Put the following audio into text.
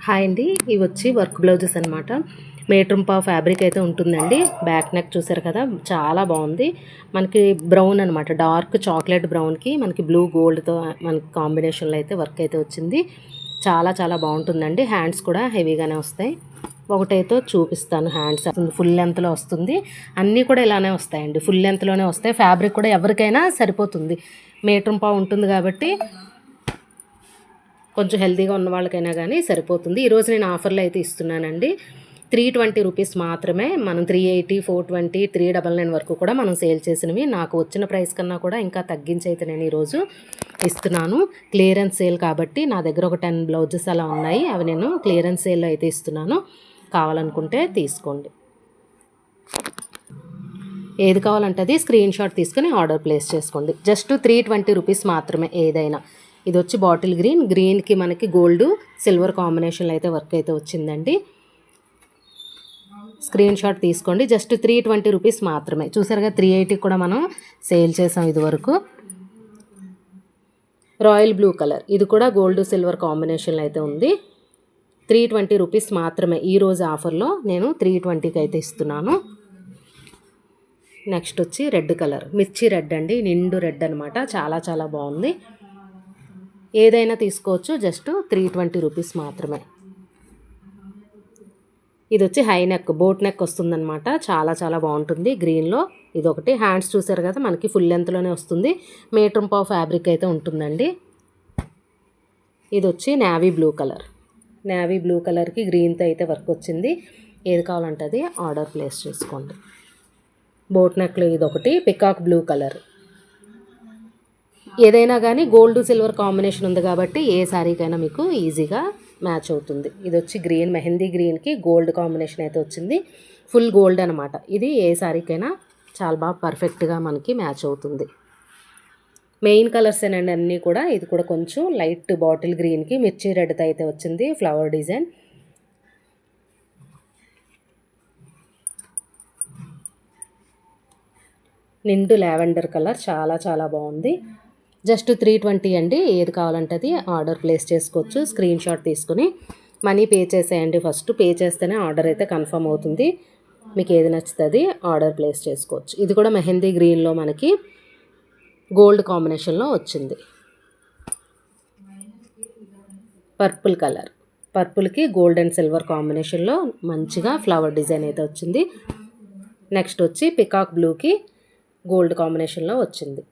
Hi అండి, ఇవి వచ్చి వర్క్ బ్లౌజెస్ అనమాట. మీటర్ పావు ఫ్యాబ్రిక్ అయితే ఉంటుందండి. బ్యాక్ నెక్ చూసారు కదా, చాలా బాగుంది. మనకి బ్రౌన్ అనమాట, డార్క్ చాక్లెట్ బ్రౌన్కి మనకి బ్లూ గోల్డ్తో మనకి కాంబినేషన్లో అయితే వర్క్ అయితే వచ్చింది. చాలా చాలా బాగుంటుందండి. హ్యాండ్స్ కూడా హెవీగానే వస్తాయి. ఒకటైతే చూపిస్తాను. హ్యాండ్స్ ఫుల్ లెంత్లో వస్తుంది. అన్నీ కూడా ఇలానే వస్తాయండి, ఫుల్ లెంత్లోనే వస్తాయి. ఫ్యాబ్రిక్ కూడా ఎవరికైనా సరిపోతుంది. మీటర్ పావు ఉంటుంది కాబట్టి కొంచెం హెల్తీగా ఉన్న వాళ్ళకైనా కానీ సరిపోతుంది. ఈరోజు నేను ఆఫర్లో అయితే ఇస్తున్నానండి. 320 రూపీస్ మాత్రమే. మనం 380, 420, 399 వరకు కూడా మనం సేల్ చేసినవి. నాకు వచ్చిన ప్రైస్ కన్నా కూడా ఇంకా తగ్గించి అయితే నేను ఈరోజు ఇస్తున్నాను. క్లియరెన్స్ సేల్ కాబట్టి నా దగ్గర ఒక 10 బ్లౌజెస్ అలా ఉన్నాయి. అవి నేను క్లియరెన్స్ సేల్లో అయితే ఇస్తున్నాను. కావాలనుకుంటే తీసుకోండి. ఏది కావాలంటే అది స్క్రీన్ షాట్ తీసుకుని ఆర్డర్ ప్లేస్ చేసుకోండి. జస్ట్ 320 రూపీస్ మాత్రమే ఏదైనా. ఇది వచ్చి బాటిల్ గ్రీన్కి మనకి గోల్డ్ సిల్వర్ కాంబినేషన్లో అయితే వర్క్ అయితే వచ్చిందండి. స్క్రీన్ షాట్ తీసుకోండి. జస్ట్ 320 రూపీస్ మాత్రమే. చూసారుగా, 380 కూడా మనం సేల్ చేసాం ఇదివరకు. రాయల్ బ్లూ కలర్, ఇది కూడా గోల్డ్ సిల్వర్ కాంబినేషన్లో అయితే ఉంది. 320 రూపీస్ మాత్రమే. ఈరోజు ఆఫర్లో నేను 320కి అయితే ఇస్తున్నాను. నెక్స్ట్ వచ్చి రెడ్ కలర్, మిర్చి రెడ్ అండి, నిండు రెడ్ అనమాట. చాలా చాలా బాగుంది. ఏదైనా తీసుకోవచ్చు. జస్ట్ 320 రూపీస్ మాత్రమే. ఇది వచ్చి హై నెక్, బోట్ నెక్ వస్తుందన్నమాట. చాలా చాలా బాగుంటుంది గ్రీన్లో. ఇదొకటి. హ్యాండ్స్ చూసారు కదా, మనకి ఫుల్ లెంత్లోనే వస్తుంది. మీటర్ పావు ఫ్యాబ్రిక్ అయితే ఉంటుందండి. ఇది వచ్చి navy blue colour. Navy blue కలర్కి గ్రీన్తో అయితే వర్క్ వచ్చింది. ఏది కావాలంటే అది ఆర్డర్ ప్లేస్ చేసుకోండి. బోట్ నెక్లో ఇదొకటి. Peacock blue colour. ఏదైనా కానీ గోల్డ్ సిల్వర్ కాంబినేషన్ ఉంది కాబట్టి ఏ శారీకైనా మీకు ఈజీగా మ్యాచ్ అవుతుంది. ఇది వచ్చి గ్రీన్, మెహందీ గ్రీన్కి గోల్డ్ కాంబినేషన్ అయితే వచ్చింది. ఫుల్ గోల్డ్ అనమాట. ఇది ఏ శారీకైనా చాలా బాగా పర్ఫెక్ట్గా మనకి మ్యాచ్ అవుతుంది. మెయిన్ కలర్స్ ఏనండి అన్నీ కూడా. ఇది కూడా కొంచెం లైట్ బాటిల్ గ్రీన్కి మిర్చి రెడ్తో అయితే వచ్చింది ఫ్లవర్ డిజైన్. నిండు లావెండర్ కలర్, చాలా చాలా బాగుంది. జస్ట్ 320 అండి. ఏది కావాలంటే అది ఆర్డర్ ప్లేస్ చేసుకోవచ్చు. స్క్రీన్ షాట్ తీసుకుని మనీ పే చేసేయండి. ఫస్ట్ పే చేస్తేనే ఆర్డర్ అయితే కన్ఫర్మ్ అవుతుంది. మీకు ఏది నచ్చుతుంది ఆర్డర్ ప్లేస్ చేసుకోవచ్చు. ఇది కూడా మెహందీ గ్రీన్లో మనకి గోల్డ్ కాంబినేషన్లో వచ్చింది. పర్పుల్ కలర్, పర్పుల్కి గోల్డ్ అండ్ సిల్వర్ కాంబినేషన్లో మంచిగా ఫ్లవర్ డిజైన్ అయితే వచ్చింది. నెక్స్ట్ వచ్చి పికాక్ బ్లూకి గోల్డ్ కాంబినేషన్లో వచ్చింది.